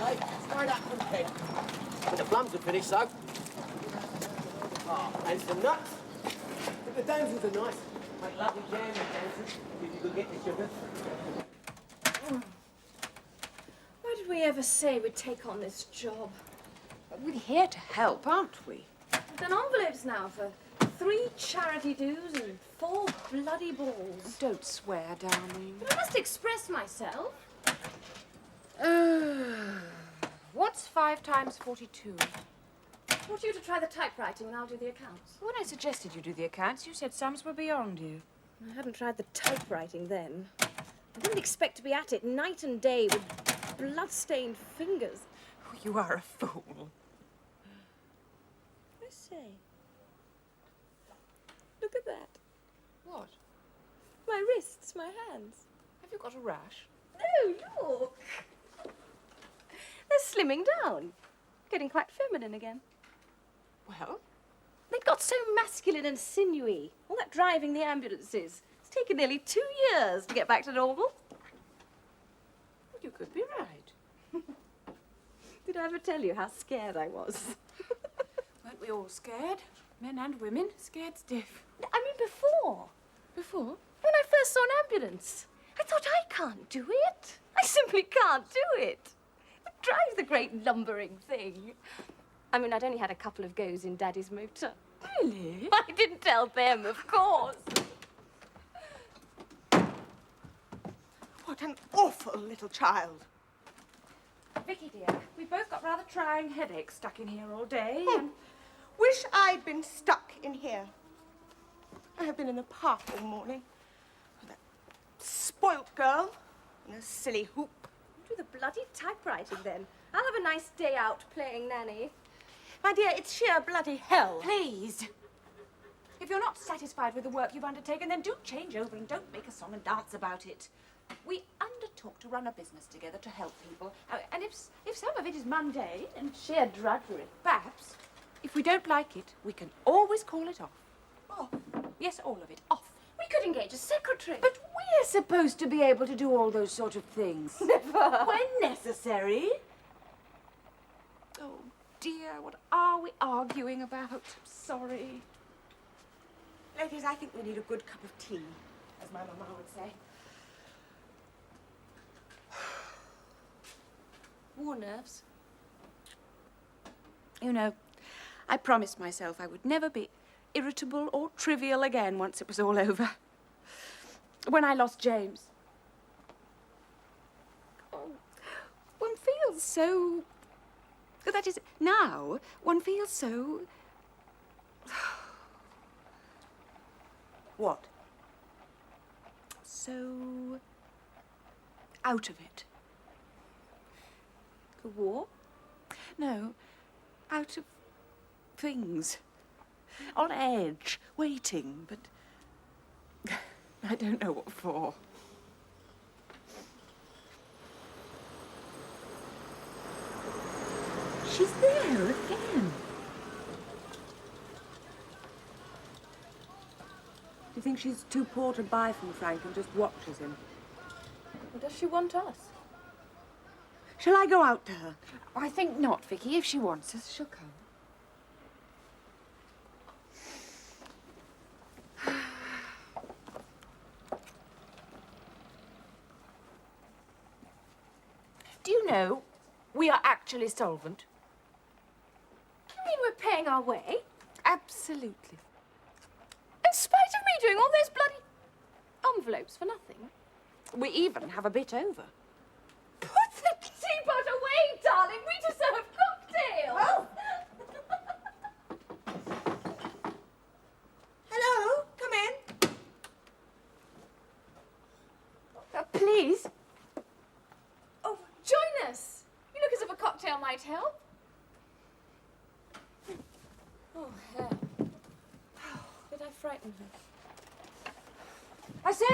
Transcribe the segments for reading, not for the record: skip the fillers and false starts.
Okay, straight up from head. The plums are finished, so. Oh, and some nuts. But the damsels are nice. Make lovely jam and damsels, if you could get the sugar. Why did we ever say we'd take on this job? We're here to help, aren't we? We've done envelopes now for 3 charity dues and 4 bloody balls. Don't swear, darling. But I must express myself. What's 5 times 42? I want you to try the typewriting and I'll do the accounts. When I suggested you do the accounts, you said sums were beyond you. I hadn't tried the typewriting then. I didn't expect to be at it night and day with blood-stained fingers. Oh, you are a fool. I say. Look at that. What? My wrists, my hands. Have you got a rash? No, look. They're slimming down. Getting quite feminine again. Well? They'd got so masculine and sinewy. All that driving the ambulances. It's taken nearly 2 years to get back to normal. Well, you could be right. Did I ever tell you how scared I was? Weren't we all scared? Men and women, scared stiff. I mean before. Before? When I first saw an ambulance. I thought, I can't do it. I simply can't do it. It drives the great lumbering thing. I mean, I'd only had a couple of goes in Daddy's motor. Really? I didn't tell them, of course. What an awful little child. Vicky, dear, we've both got rather trying headaches stuck in here all day. Wish I'd been stuck in here. I have been in the park all morning with that spoilt girl and a silly hoop. Do the bloody typewriting then. I'll have a nice day out playing nanny. My dear, it's sheer bloody hell. Please. If you're not satisfied with the work you've undertaken, then do change over and don't make a song and dance about it. We undertook to run a business together to help people. And if some of it is mundane and sheer drudgery, perhaps, if we don't like it, we can always call it off. Oh, Yes, all of it, off. We could engage a secretary. But we're supposed to be able to do all those sort of things. Never. When necessary. Oh, dear, what are we arguing about? I'm sorry. ladies, I think we need a good cup of tea, as my mamma would say. War nerves. You know, I promised myself I would never be irritable or trivial again once it was all over. When I lost James. Oh, one feels so... That is, now, one feels so... What? So... out of it. The war? No, out of things. On edge, waiting, but I don't know what for. She's there again. Do you think she's too poor to buy from Frank and just watches him? Or does she want us? Shall I go out to her? I think not, Vicky. If she wants us, she'll come. Do you know, we are actually solvent? You mean we're paying our way? Absolutely. In spite of me doing all those bloody envelopes for nothing? We even have a bit over. Put the teapot away, darling. We deserve cocktails. Hello, come in. Please. Oh, join us. You look as if a cocktail might help. Oh, hell. Did I frighten her? I say!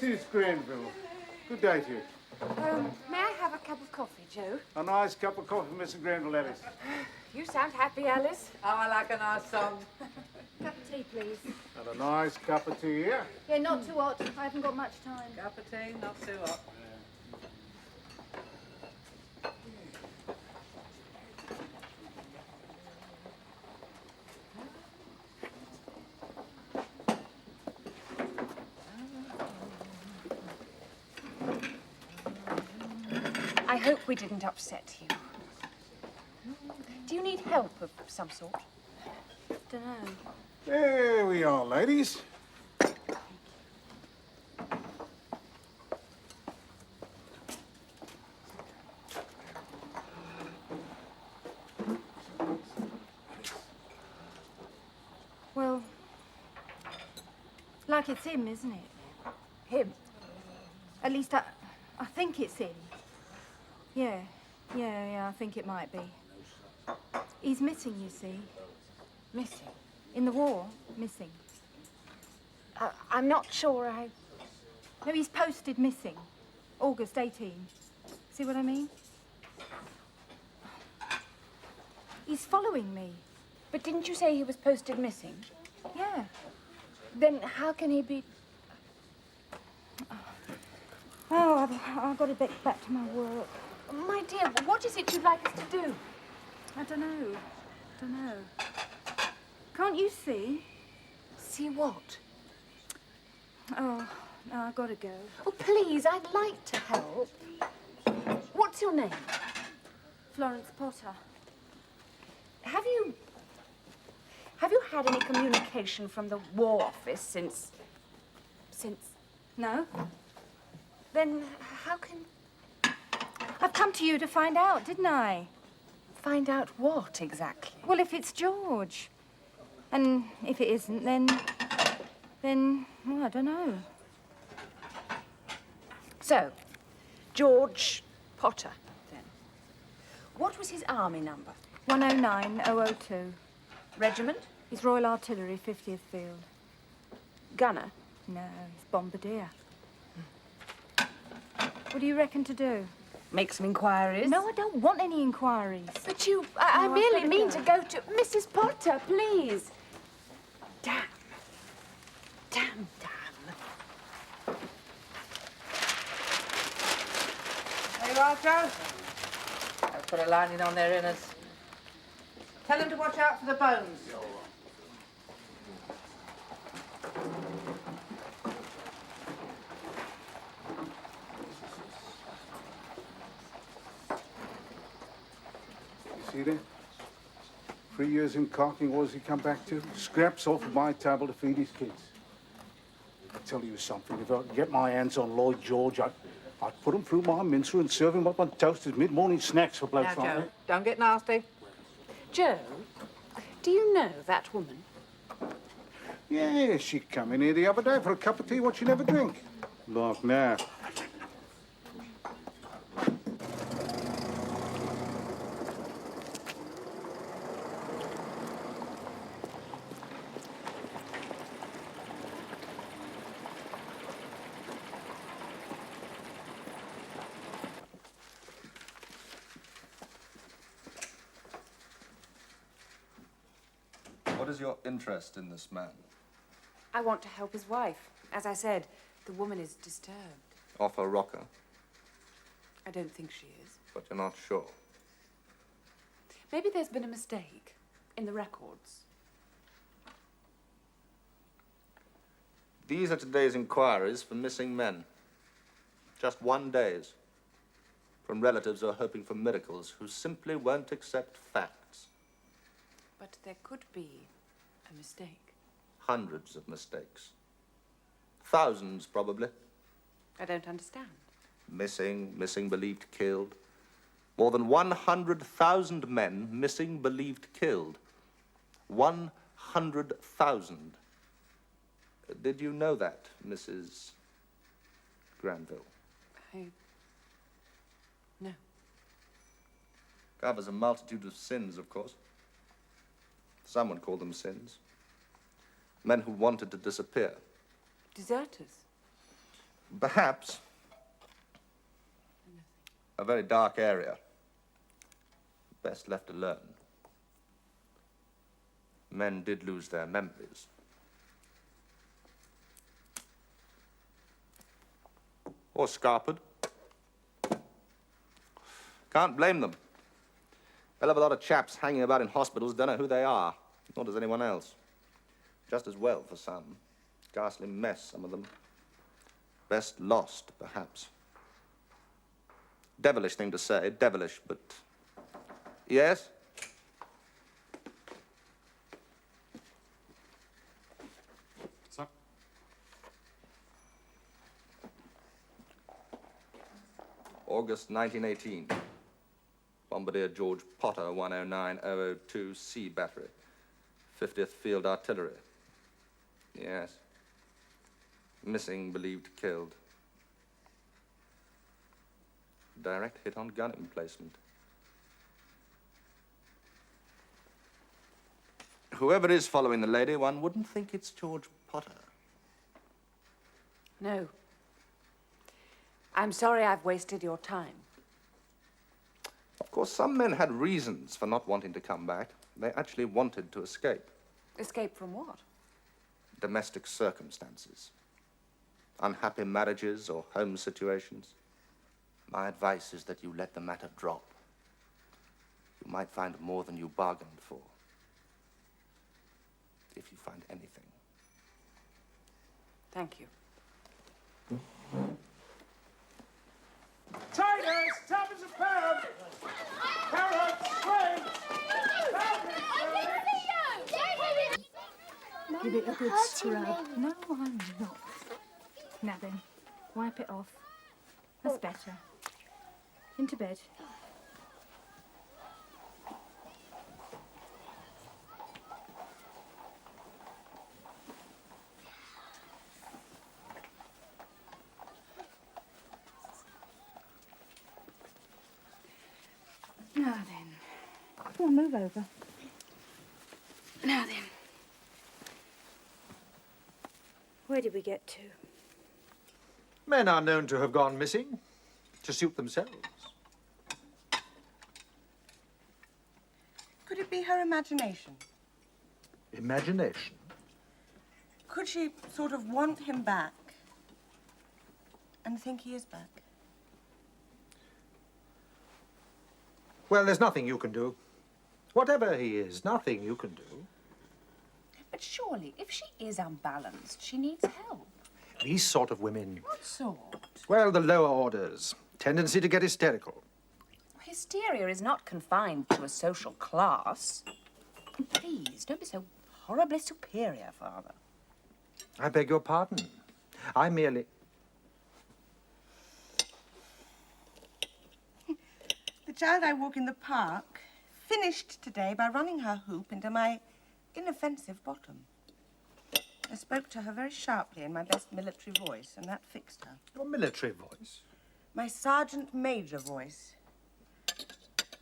Mrs. Granville. Good day to you. May I have a cup of coffee, Joe? A nice cup of coffee, Mrs. Granville, Alice. You sound happy, Alice. Oh, I like a nice song. Cup of tea, please. And a nice cup of tea here. Yeah, not too hot. I haven't got much time. Cup of tea, not too hot. I hope we didn't upset you. Do you need help of some sort? Dunno. There we are, ladies. Well, like it's him, isn't it? Him? At least I think it's him. Yeah, I think it might be. He's missing, you see. Missing? In the war, missing. I'm not sure No, he's posted missing. August 18. See what I mean? He's following me. But didn't you say he was posted missing? Yeah. Then how can he be... Oh, I've got to get back to my work. My dear, what is it you'd like us to do? I don't know. Can't you see? See what? Oh, no, I've got to go. Oh, please, I'd like to help. What's your name? Florence Potter. Have you had any communication from the War Office since... No? Then how can... I've come to you to find out, didn't I? Find out what, exactly? Well, if it's George. And if it isn't, then, well, I don't know. So, George Potter, then. What was his army number? 109002. Regiment? He's Royal Artillery, 50th Field. Gunner? No, he's Bombardier. What do you reckon to do? Make some inquiries? No, I don't want any inquiries. But I No, merely I've mean gotta to go to... Mrs. Potter, please. Damn. There you are, Joe. I've put a lining on their innards. Tell them to watch out for the bones. See there? 3 years in cocking, what does he come back to? Scraps off of my table to feed his kids. I tell you something, if I could get my hands on Lloyd George, I'd put him through my mincer and serve him up on toast as mid-morning snacks for blokes Now, like Joe, that. don't get nasty. Joe, do you know that woman? Yeah, she come in here the other day for a cup of tea, what she never drink. Look now. What is your interest in this man? I want to help his wife. As I said, the woman is disturbed. Off her rocker, I don't think she is. but you're not sure. Maybe there's been a mistake in the records. These are today's inquiries for missing men. Just 1 day's. From relatives who are hoping for miracles, who simply won't accept facts. But there could be a mistake. Hundreds of mistakes. Thousands, probably. I don't understand. Missing believed killed. More than 100,000 men missing, believed killed. 100,000. Did you know that, Mrs. Granville? No. Covers a multitude of sins, of course. Some would call them sins. Men who wanted to disappear. Deserters? Perhaps a very dark area. Best left alone. Men did lose their memories. Or scarpered. Can't blame them. Hell of a lot of chaps hanging about in hospitals don't know who they are, nor does anyone else. Just as well for some. Ghastly mess, some of them. Best lost, perhaps. Devilish thing to say, devilish, but... Yes? Sir? August 1918. Bombardier George Potter, 109-002C battery. 50th Field Artillery. Yes. Missing, believed killed. Direct hit on gun emplacement. Whoever is following the lady, one wouldn't think it's George Potter. No. I'm sorry I've wasted your time. Of course, some men had reasons for not wanting to come back. They actually wanted to escape. Escape from what? Domestic circumstances. Unhappy marriages or home situations. My advice is that you let the matter drop. You might find more than you bargained for. If you find anything. Thank you. Titus, tuppence a pound. Carrots, shrimp. Give it a good scrub. No, I'm not. Now then, wipe it off. That's better. Into bed. Now then. Come on, move over. Now then. Where did we get to? Men are known to have gone missing to suit themselves. Could it be her imagination? Imagination. Could she sort of want him back and think he is back? Well, there's nothing you can do. Whatever he is, nothing you can do. But surely, if she is unbalanced, she needs help. These sort of women... What sort? Well, the lower orders. Tendency to get hysterical. Hysteria is not confined to a social class. Please, don't be so horribly superior, Father. I beg your pardon. I merely... The child I walk in the park finished today by running her hoop into my inoffensive bottom. I spoke to her very sharply in my best military voice, and that fixed her. Your military voice? My sergeant major voice.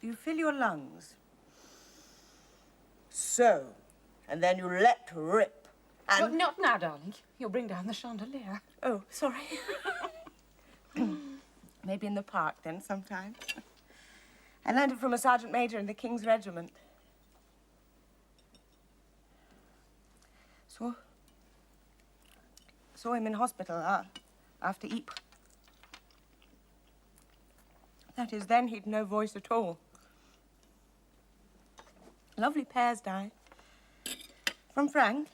You fill your lungs. So, and then you let rip. And... Well, not now, darling. You'll bring down the chandelier. Oh, sorry. Maybe in the park then sometime. I learned it from a sergeant major in the King's Regiment. Saw him in hospital after Ypres. That is, then he'd no voice at all. Lovely pears dye. From Frank.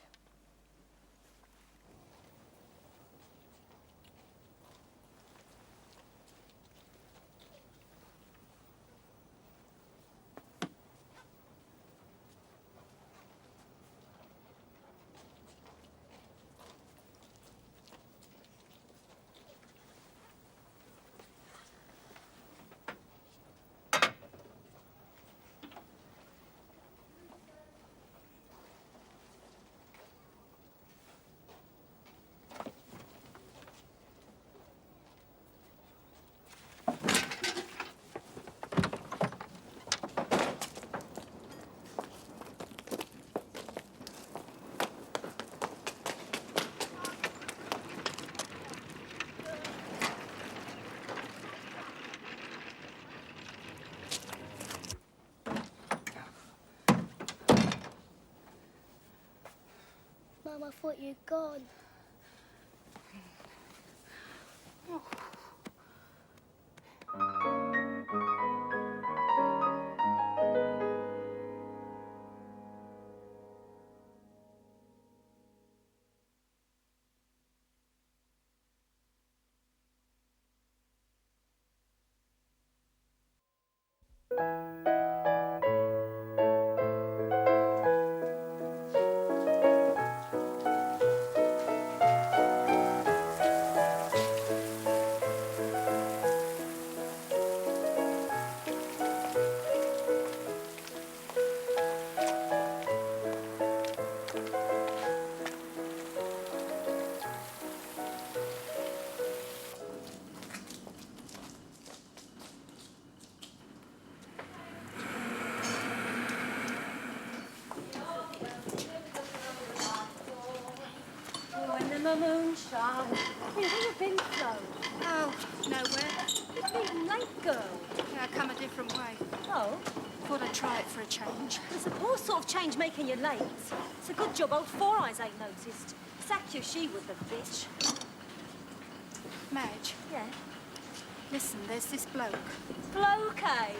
thought you'd gone. The moonshine. Where have you been, Flo? Oh, nowhere. You're being late, girl. Yeah, I come a different way. Oh? Thought I'd try it for a change. It's a poor sort of change making you late. It's a good job old Four Eyes ain't noticed. Sack you, she would, the bitch. Madge, Yeah? listen, there's this bloke. Bloke, eh?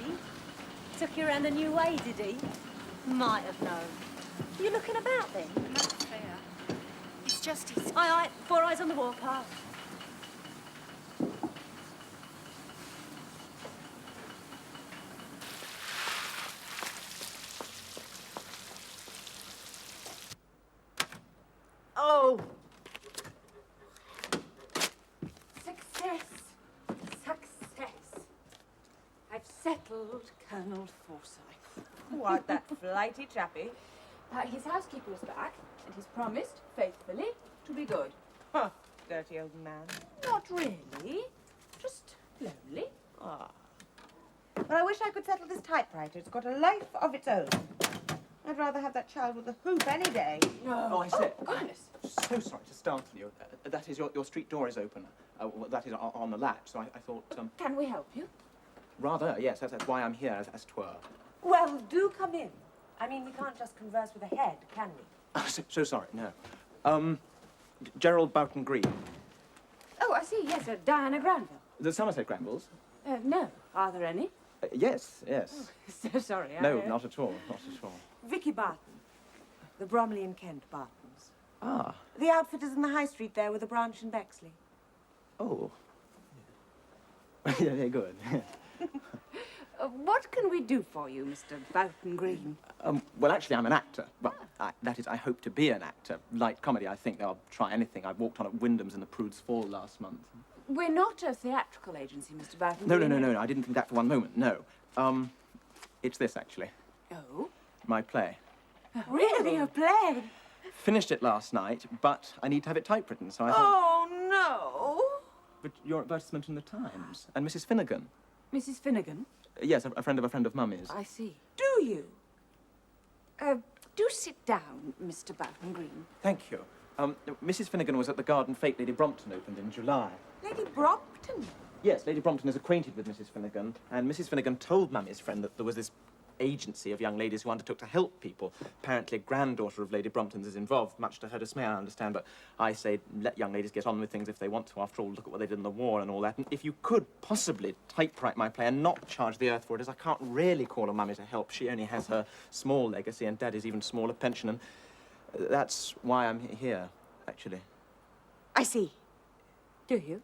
Took you around a new way, did he? Might have known. You looking about then? Not fair. It's just his... Aye, aye. Four Eyes on the warpath. Oh! Success! Success! I've settled Colonel Forsyth. What, that flighty chappie? His housekeeper is back, and he's promised, faithfully, to be good. Huh, dirty old man. Not really. Just lonely. Ah. Well, I wish I could settle this typewriter. It's got a life of its own. I'd rather have that child with a hoop any day. Oh, I said. Oh, goodness. So sorry to startle you. That is, your street door is open. Well, that is on the latch, so I thought... Can we help you? Rather, yes, that's why I'm here, as 'twere. Well, do come in. I mean, we can't just converse with a head, can we? Oh, so sorry, no. Gerald Boughton Green. Oh, I see, yes, Diana Granville. The Somerset Grambles? No. Are there any? Yes. So sorry. No, not at all, not at all. Vicky Barton. The Bromley and Kent Bartons. Ah. The outfitters in the High Street there with a branch in Bexley. Oh. Yeah, good. What can we do for you, Mr. Boughton Green? Well, actually, I'm an actor. Well, that is, I hope to be an actor. Light comedy, I think. I'll try anything. I walked on at Wyndham's in the Prude's Fall last month. We're not a theatrical agency, Mr. Boughton No, Green. no. I didn't think that for one moment, no. It's this, actually. Oh? My play. Really, a play? Finished it last night, but I need to have it typewritten, so I thought... Oh, no. But your advertisement in the Times, and Mrs. Finnegan. Mrs. Finnegan? Yes, a friend of Mummy's. I see. Do you? Do sit down, Mr. Boughton Green. Thank you. Mrs. Finnegan was at the Garden Fete Lady Brompton opened in July. Lady Brompton? Yes, Lady Brompton is acquainted with Mrs. Finnegan, and Mrs. Finnegan told Mummy's friend that there was this agency of young ladies who undertook to help people. Apparently a granddaughter of Lady Brompton's is involved, much to her dismay, I understand, but I say let young ladies get on with things if they want to. After all, look at what they did in the war and all that. And if you could possibly typewrite my play and not charge the earth for it, as I can't really call on Mummy to help. She only has her small legacy and Daddy's even smaller pension, and that's why I'm here, actually. I see. Do you?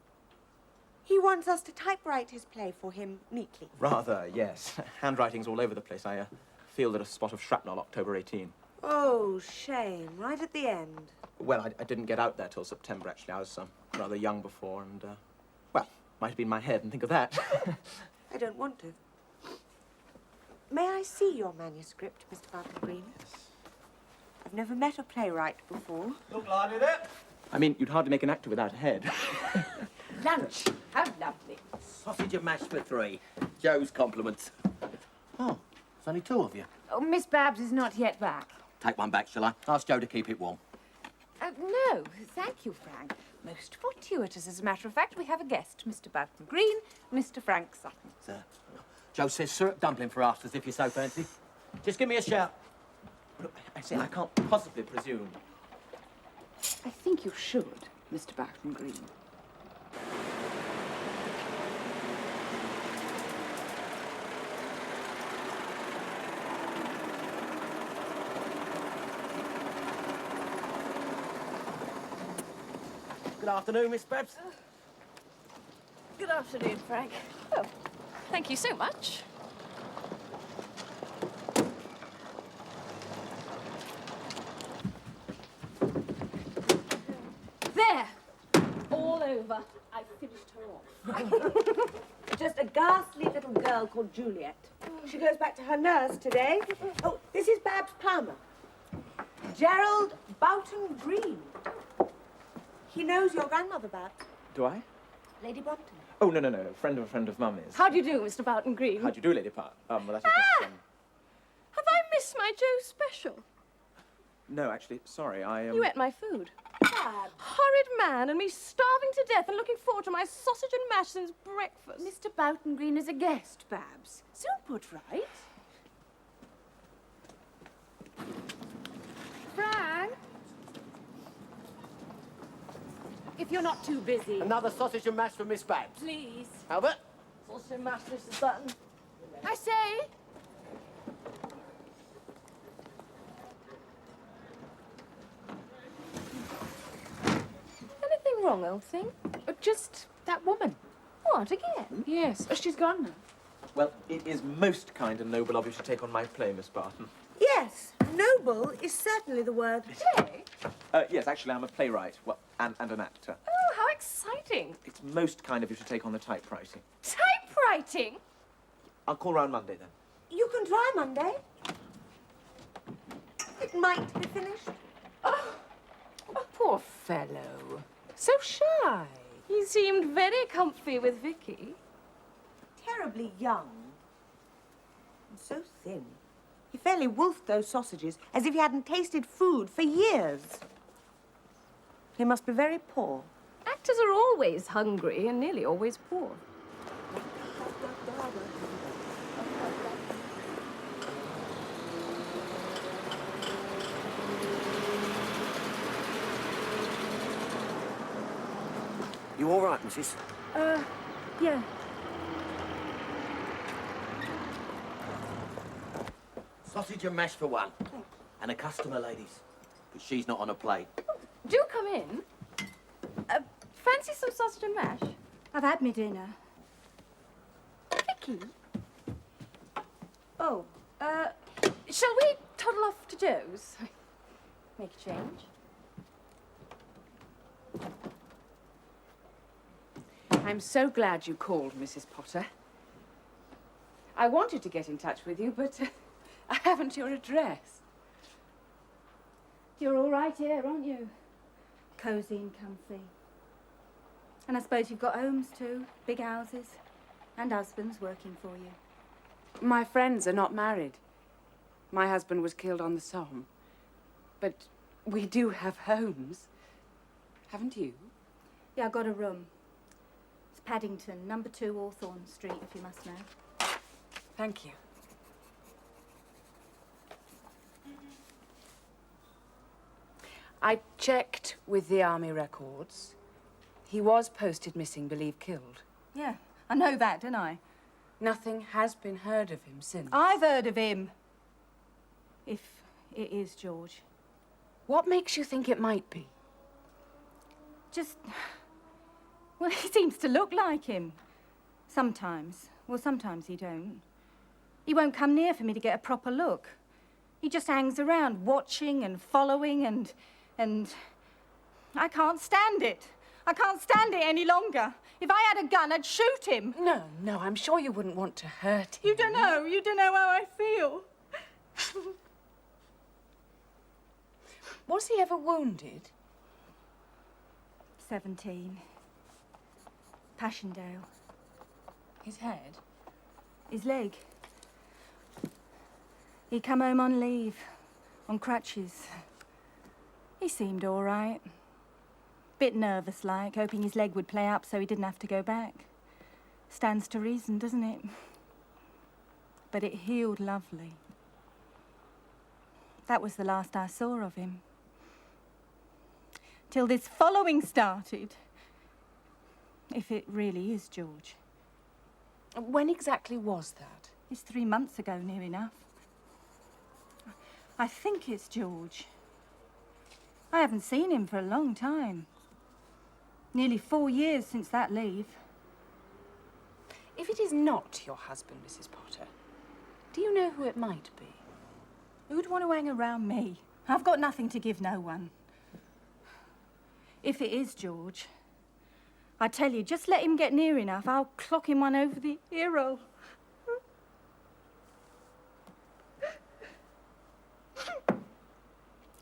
He wants us to typewrite his play for him neatly. Rather, yes. Handwriting's all over the place. I feel that a spot of shrapnel October 18. Oh, shame. Right at the end. Well, I didn't get out there till September, actually. I was rather young before, and, well, might have been my head, and think of that. I don't want to. May I see your manuscript, Mr. Boughton Green? Yes. I've never met a playwright before. Look lively there. I mean, you'd hardly make an actor without a head. Lunch. How lovely. Sausage and mash for 3. Joe's compliments. Oh, it's only 2 of you. Oh, Miss Babs is not yet back. Take one back, shall I? Ask Joe to keep it warm. No, thank you, Frank. Most fortuitous, as a matter of fact. We have a guest, Mr. Boughton Green, Mr. Frank Sutton. Sir. Joe says syrup dumpling for afters, if you so fancy. Just give me a shout. Look, I say, I can't possibly presume. I think you should, Mr. Barton Green. Good afternoon, Miss Babs. Good afternoon, Frank. Oh, thank you so much. There! All over. I finished her off. Just a ghastly little girl called Juliet. She goes back to her nurse today. Oh, this is Babs Palmer. Gerald Boughton Green. He knows your grandmother, Babs. Do I? Lady Brompton. Oh, no. A friend of Mummy's. How do you do, Mr. Boughton Green? How do you do, Lady Part? Well, that is Miss... Have I missed my Joe special? No, actually, sorry, I... You ate my food. Babs. Horrid man, and me starving to death and looking forward to my sausage and mash since breakfast. Mr. Boughton Green is a guest, Babs. Soon put right. Frank? If you're not too busy. Another sausage and mash for Miss Babs. Please. Albert? Sausage and mash, Mrs. Button. I say. Anything wrong, old thing? Just that woman. What, again? Yes. She's gone now. Well, it is most kind and noble of you to take on my play, Miss Barton. Yes, noble is certainly the word. Play? Yes, actually, I'm a playwright, well, and an actor. Oh, how exciting. It's most kind of you to take on the typewriting. Typewriting? I'll call round Monday, then. You can try Monday. It might be finished. Oh, poor fellow. So shy. He seemed very comfy with Vicky. Terribly young. And so thin. He fairly wolfed those sausages as if he hadn't tasted food for years. He must be very poor. Actors are always hungry and nearly always poor. You all right, Mrs.? Yeah. Sausage and mash for one. And a customer, ladies. But she's not on a plate. Do come in. Fancy some sausage and mash? I've had me dinner. Vicky? Oh, shall we toddle off to Joe's? Make a change. I'm so glad you called, Mrs. Potter. I wanted to get in touch with you, but I haven't your address. You're all right here, aren't you? Cosy and comfy. And I suppose you've got homes too, big houses, and husbands working for you. My friends are not married. My husband was killed on the Somme. But we do have homes. Haven't you? Yeah, I got a room. It's Paddington, number 2 Hawthorne Street, if you must know. Thank you. I checked with the army records. He was posted missing, believed killed. Yeah, I know that, don't I? Nothing has been heard of him since. I've heard of him. If it is George. What makes you think it might be? Just... Well, he seems to look like him. Sometimes. Well, sometimes he don't. He won't come near for me to get a proper look. He just hangs around, watching and following and... I can't stand it. I can't stand it any longer. If I had a gun, I'd shoot him. No, I'm sure you wouldn't want to hurt him. You don't know how I feel. Was he ever wounded? 17. Passchendaele. His head? His leg. He come home on leave, on crutches. He seemed all right. Bit nervous-like, hoping his leg would play up so he didn't have to go back. Stands to reason, doesn't it? But it healed lovely. That was the last I saw of him. till this following started. If it really is George. When exactly was that? It's 3 months ago, near enough. I think it's George. I haven't seen him for a long time. Nearly 4 years since that leave. If it is not your husband, Mrs. Potter, do you know who it might be? Who'd want to hang around me? I've got nothing to give no one. If it is George, I tell you, just let him get near enough, I'll clock him one over the ear roll.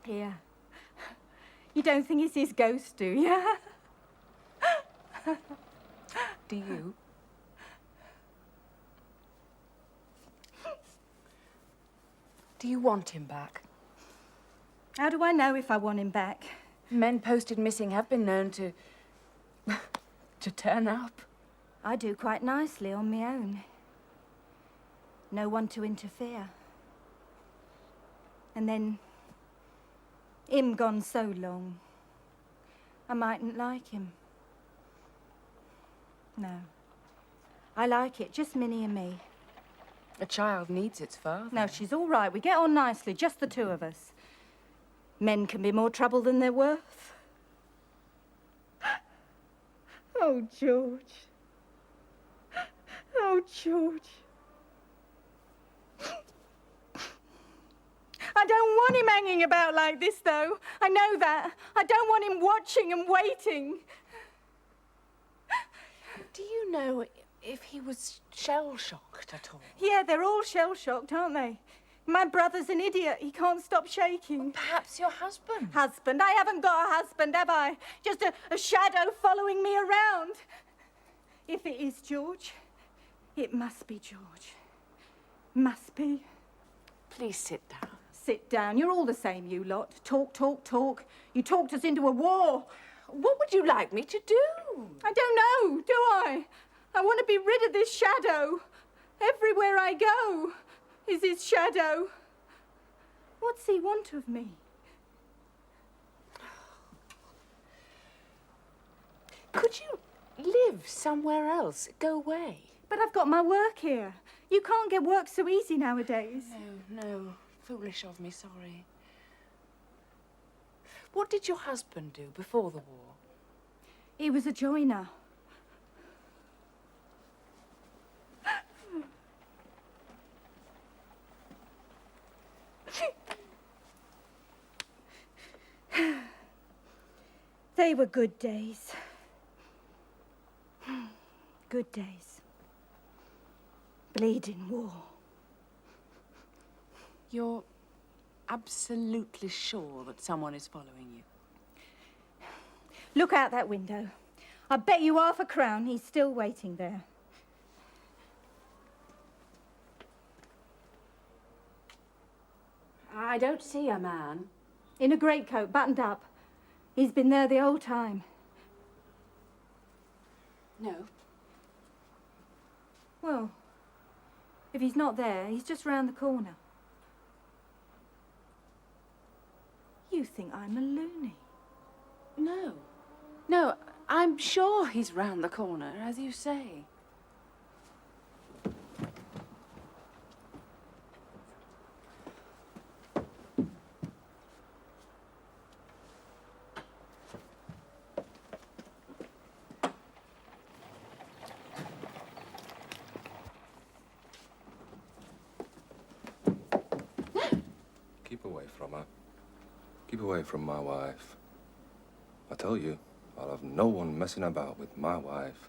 Here. You don't think it's his ghost, do you? Do you? Do you want him back? How do I know if I want him back? Men posted missing have been known to turn up. I do quite nicely on my own. No one to interfere. And then, him gone so long, I mightn't like him. No. I like it, just Minnie and me. A child needs its father. No, she's all right. We get on nicely, just the two of us. Men can be more trouble than they're worth. Oh, George. Oh, George. I don't want him hanging about like this, though. I know that. I don't want him watching and waiting. Do you know if he was shell-shocked at all? Yeah, they're all shell-shocked, aren't they? My brother's an idiot. He can't stop shaking. Well, perhaps your husband. Husband? I haven't got a husband, have I? Just a shadow following me around. If it is George, it must be George. Must be. Please sit down. Sit down. You're all the same, you lot. Talk, talk, talk. You talked us into a war. What would you like me to do? I don't know, do I? I want to be rid of this shadow. Everywhere I go is his shadow. What's he want of me? Could you live somewhere else? Go away? But I've got my work here. You can't get work so easy nowadays. No. Foolish of me, sorry. What did your husband do before the war? He was a joiner. They were good days. Good days. Bleeding war. You're absolutely sure that someone is following you? Look out that window. I bet you £50 he's still waiting there. I don't see a man. In a greatcoat, buttoned up. He's been there the whole time. No. Well, if he's not there, he's just round the corner. You think I'm a loony? No. No, I'm sure he's round the corner, as you say. Keep away from her. Keep away from my wife. I tell you, I'll have no one messing about with my wife.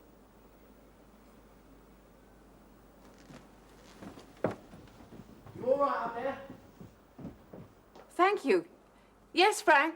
You all right up there? Thank you. Yes, Frank?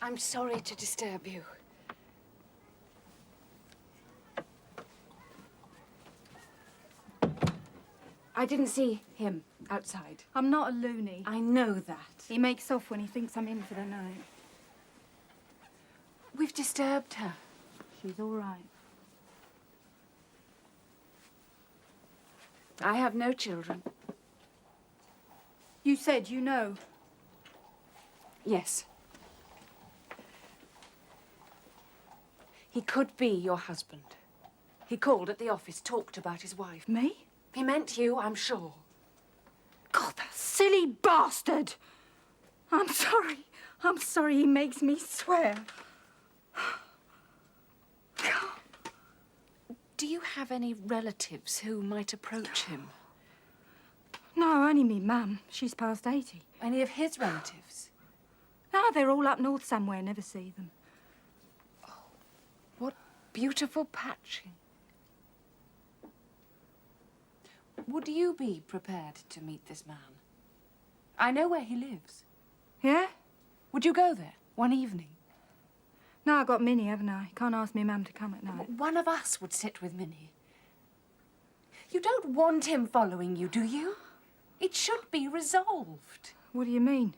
I'm sorry to disturb you. I didn't see him outside. I'm not a loony. I know that. He makes off when he thinks I'm in for the night. We've disturbed her. She's all right. I have no children. You said you know. Yes. He could be your husband. He called at the office, talked about his wife. Me? He meant you, I'm sure. God, that silly bastard! I'm sorry. I'm sorry he makes me swear. Do you have any relatives who might approach him? No, only me mum. She's past 80. Any of his relatives? No, they're all up north somewhere. Never see them. Oh, what beautiful patching. Would you be prepared to meet this man? I know where he lives. Yeah? Would you go there one evening? No, I got Minnie, haven't I? Can't ask me mum to come at night. One of us would sit with Minnie. You don't want him following you, do you? It should be resolved. What do you mean?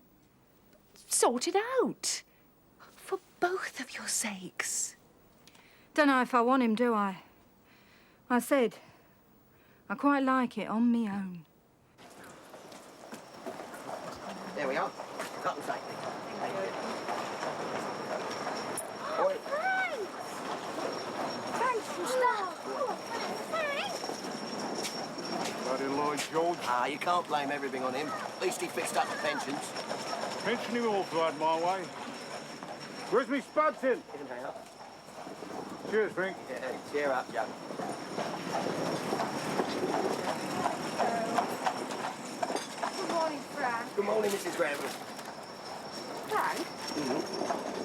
Sort it out. For both of your sakes. Don't know if I want him, do I? I said, I quite like it on me own. There we are. Cut and take. Bloody Lloyd George. Ah, you can't blame everything on him. At least he fixed up the pensions. Pension him also had my way. Where's me spuds in? In and out. Cheers, Frank. Yeah, cheer up, Joe. Good morning, Frank. Good morning, Mrs. Granville. Frank?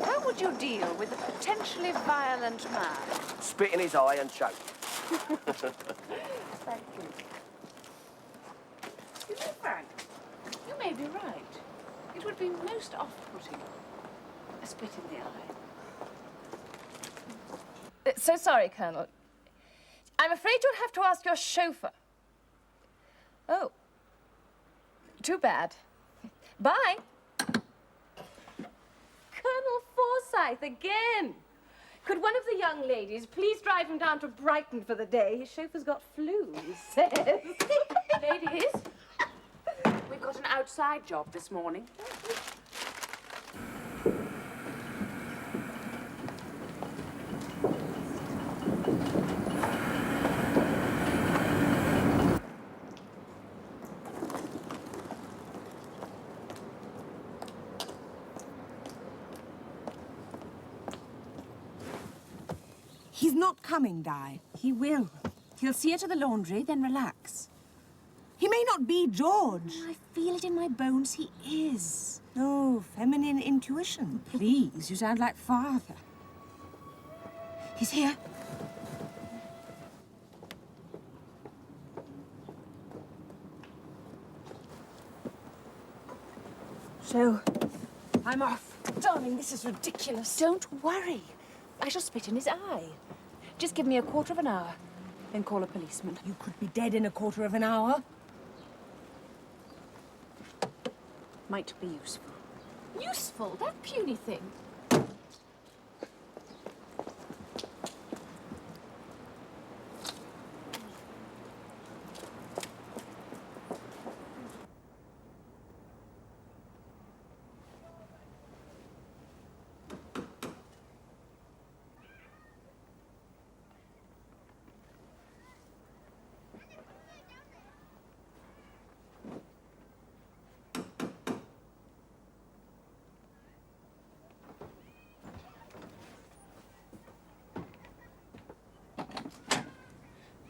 How would you deal with a potentially violent man? Spit in his eye and choke. Thank you. You know, Frank, you may be right. It would be most off-putting. A spit in the eye. So sorry, Colonel. I'm afraid you'll have to ask your chauffeur. Oh. Too bad. Bye. Colonel Forsyth again. Could one of the young ladies please drive him down to Brighton for the day? His chauffeur's got flu, he says. Ladies, we've got an outside job this morning. He's not coming, Di. He will. He'll see her to the laundry, then relax. He may not be George. I feel it in my bones he is. No, feminine intuition. Please, you sound like father. He's here. So, I'm off. Darling, this is ridiculous. Don't worry. I shall spit in his eye. Just give me a quarter of an hour, then call a policeman. You could be dead in a quarter of an hour. Might be useful. Useful, that puny thing.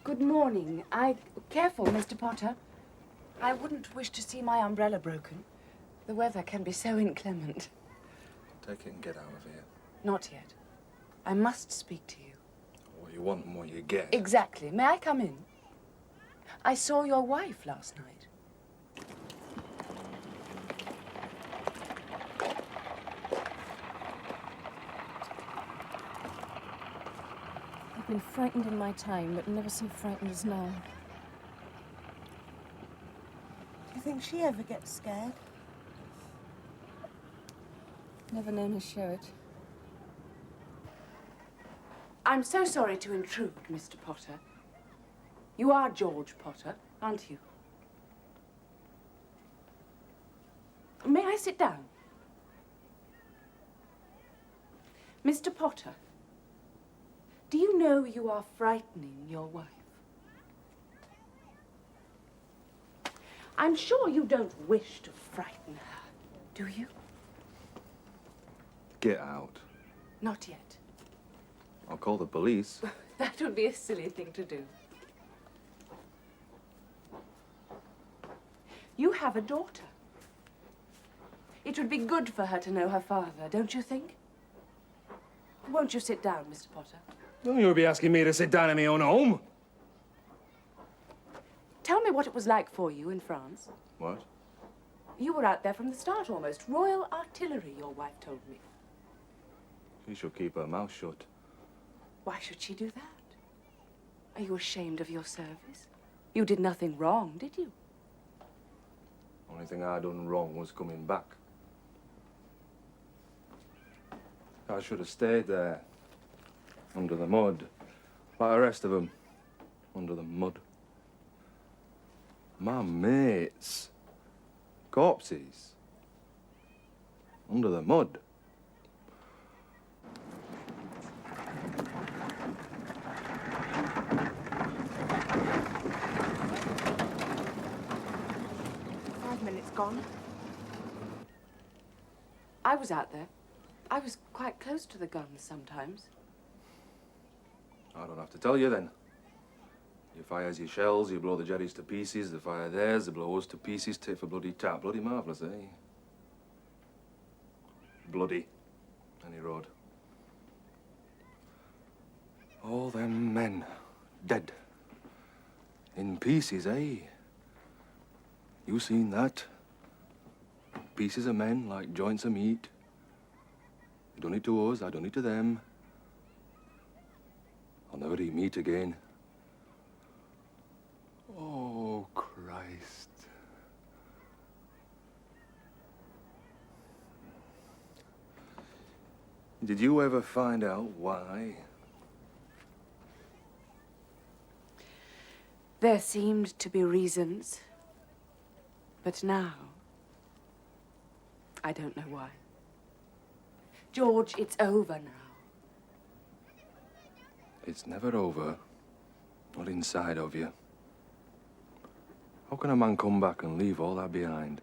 Good morning. Careful, Mr. Potter. I wouldn't wish to see my umbrella broken. The weather can be so inclement. Take it and get out of here. Not yet. I must speak to you. What you want and what you get. Exactly. May I come in? I saw your wife last night. I've been frightened in my time, but never so frightened as now. Do you think she ever gets scared? Never known her show it. I'm so sorry to intrude, Mr. Potter. You are George Potter, aren't you? May I sit down? Mr. Potter, do you know you are frightening your wife? I'm sure you don't wish to frighten her, do you? Get out. Not yet. I'll call the police. That would be a silly thing to do. You have a daughter. It would be good for her to know her father, don't you think? Won't you sit down, Mr. Potter? Well, you'll be asking me to sit down in my own home. Tell me what it was like for you in France. What? You were out there from the start almost. Royal Artillery, your wife told me. She should keep her mouth shut. Why should she do that? Are you ashamed of your service? You did nothing wrong, did you? Only thing I done wrong was coming back. I should have stayed there. Under the mud. Like the rest of them. Under the mud. My mates. Corpses. Under the mud. Gone. I was out there. I was quite close to the guns sometimes. I don't have to tell you then. You fires your shells, you blow the jetties to pieces, they fire theirs, they blow us to pieces, tit for bloody tat. Bloody marvellous, eh? Bloody. Any road. All them men dead. In pieces, eh? You seen that? Pieces of men like joints of meat. You done it to us, I done it to them. I'll never eat meat again. Oh, Christ. Did you ever find out why? There seemed to be reasons. But now, I don't know why. George, it's over now. It's never over. Not inside of you. How can a man come back and leave all that behind?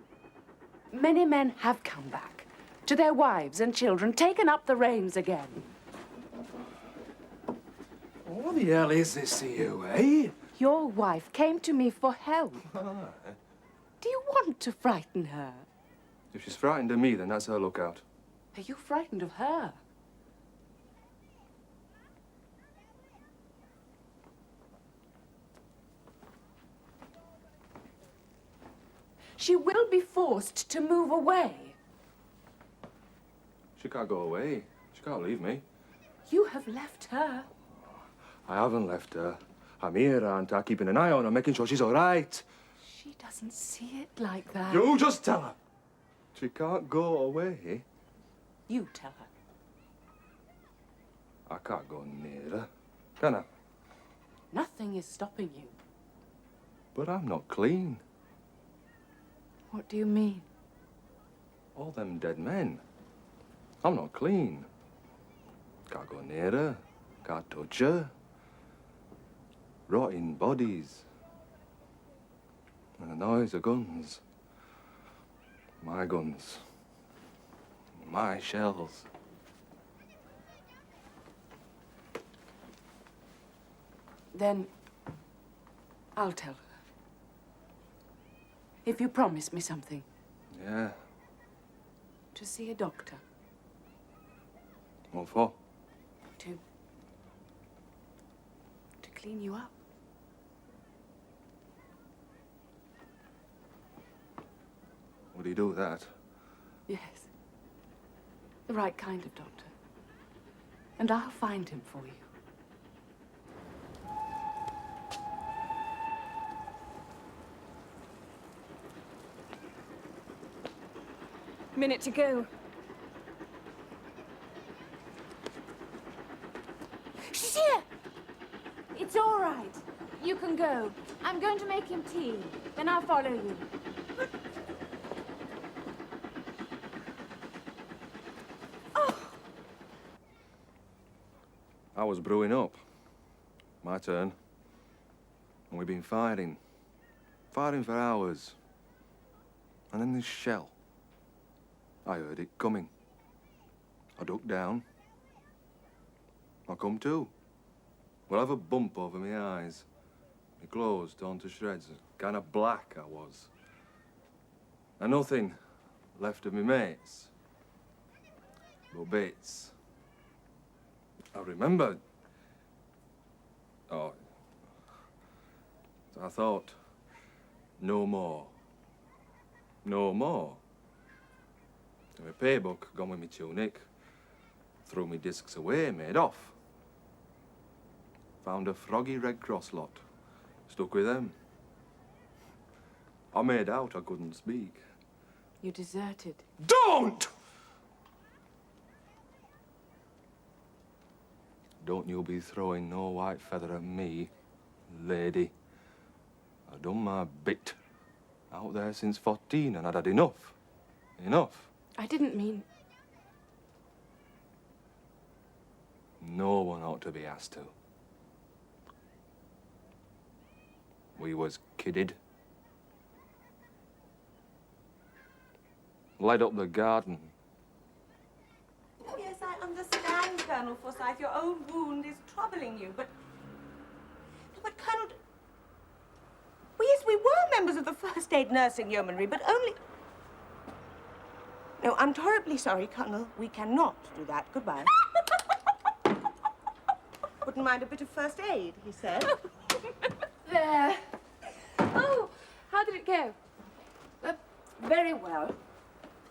Many men have come back to their wives and children, taken up the reins again. What the hell is this to you, eh? Your wife came to me for help. Do you want to frighten her? If she's frightened of me, then that's her lookout. Are you frightened of her? She will be forced to move away. She can't go away. She can't leave me. You have left her. I haven't left her. I'm here, aren't I? Keeping an eye on her, making sure she's all right. She doesn't see it like that. You just tell her. She can't go away. You tell her. I can't go near her, can I? Nothing is stopping you. But I'm not clean. What do you mean? All them dead men. I'm not clean. Can't go near her. Can't touch her. Rotting bodies. And the noise of guns. My guns. My shells. Then I'll tell her. If you promise me something. Yeah. To see a doctor. What for? To clean you up. Would he do that? Yes. The right kind of doctor. And I'll find him for you. Minute to go. She's here! It's all right. You can go. I'm going to make him tea. Then I'll follow you. I was brewing up. My turn. And we've been firing. Firing for hours. And then this shell. I heard it coming. I ducked down. I come to. Well, I have a bump over my eyes. My clothes torn to shreds. Kind of black I was. And nothing left of me mates. But bits. I remember. Oh. I thought, no more. No more. And my paybook gone with me tunic. Threw me discs away, made off. Found a froggy Red Cross lot. Stuck with them. I made out I couldn't speak. You deserted. Don't! Don't you be throwing no white feather at me, lady. I've done my bit. Out there since 14 and I'd had enough. Enough. I didn't mean... No one ought to be asked to. We was kidded. Led up the garden. Oh, yes, I understand, Colonel Forsyth. Your own wound is troubling you, but... But, Colonel... Well, yes, we were members of the First Aid Nursing Yeomanry, but only... No, I'm terribly sorry, Colonel. We cannot do that. Goodbye. Wouldn't mind a bit of first aid, he said. There. Oh, how did it go? Very well.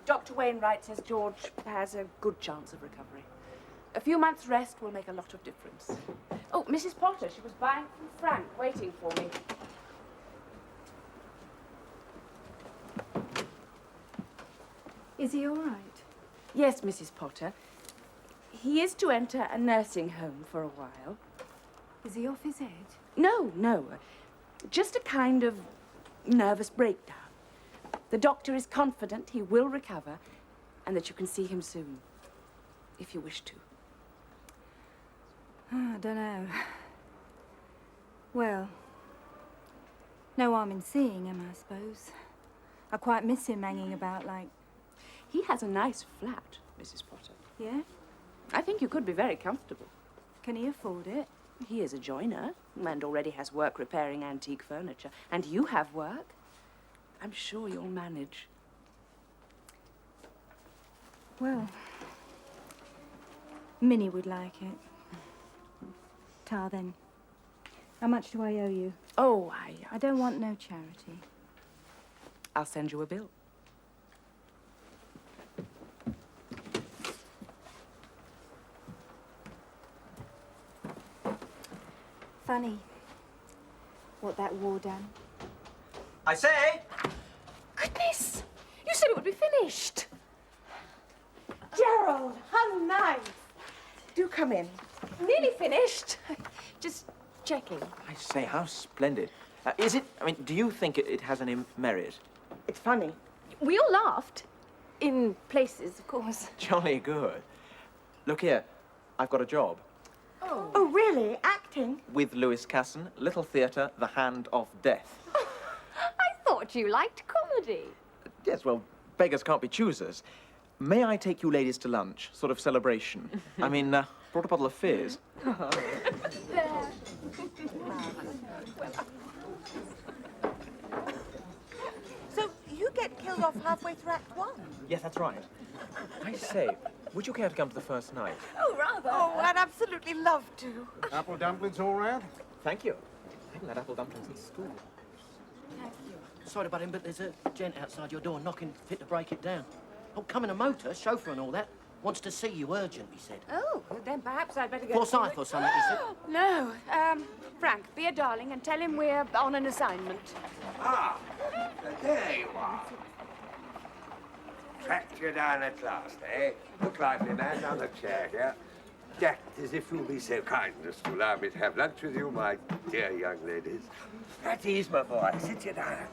Dr. Wainwright says George has a good chance of recovery. A few months' rest will make a lot of difference. Oh, Mrs. Potter, she was buying from Frank, waiting for me. Is he all right? Yes, Mrs. Potter. He is to enter a nursing home for a while. Is he off his head? No, no. Just a kind of nervous breakdown. The doctor is confident he will recover and that you can see him soon, if you wish to. Oh, I don't know. Well, no harm in seeing him, I suppose. I quite miss him hanging about like... He has a nice flat, Mrs. Potter. Yeah? I think you could be very comfortable. Can he afford it? He is a joiner and already has work repairing antique furniture. And you have work. I'm sure you'll manage. Well, Minnie would like it. Ta then. How much do I owe you? Oh, I don't want no charity. I'll send you a bill. Funny what that war done. I say! Goodness! You said it would be finished. Gerald, how nice. Do come in. Nearly finished. Just checking. I say, how splendid. Is it, I mean, do you think it has any merit? It's funny. We all laughed. In places, of course. Jolly good. Look here, I've got a job. Oh, really? Acting? With Lewis Casson, Little Theatre, The Hand of Death. I thought you liked comedy. Yes, well, beggars can't be choosers. May I take you ladies to lunch? Sort of celebration. I mean, brought a bottle of fizz. There. So you get killed off halfway through Act 1? Yes, that's right. I say, would you care to come to the first night? Oh, rather. Oh, I'd absolutely love to. Apple dumplings all round? Thank you. I haven't had apple dumplings in school. Sorry about him, but there's a gent outside your door knocking fit to break it down. Oh, come in a motor, chauffeur and all that. Wants to see you urgent, he said. Oh, then perhaps I'd better go... Forsyth or something, he said. No, Frank, be a darling and tell him we're on an assignment. Ah, there you are. Tracked you down at last, eh? Look lively, man, down the chair here. Act as if you'll be so kind as to allow me to have lunch with you, my dear young ladies. At ease, my boy. Sit you down.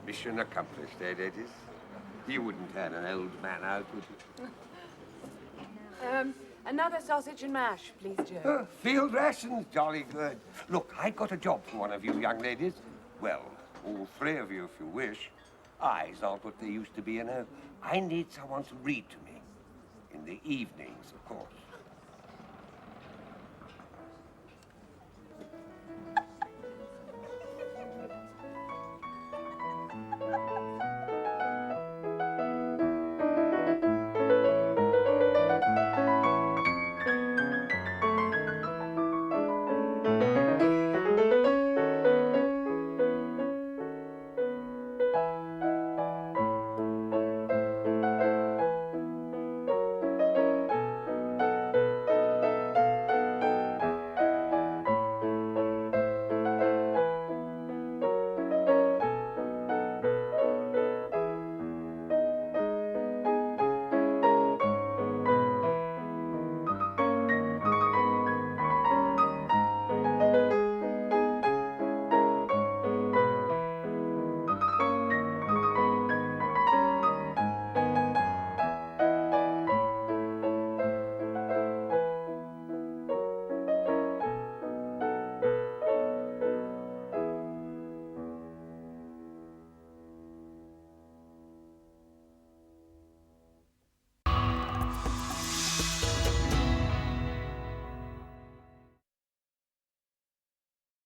Mission accomplished, eh, ladies? You wouldn't turn an old man out, would you? Another sausage and mash, please, Joe. Oh, field rations, jolly good. Look, I got a job for one of you young ladies. Well, all three of you, if you wish. Eyes aren't what they used to be, you know. I need someone to read to me. In the evenings, of course.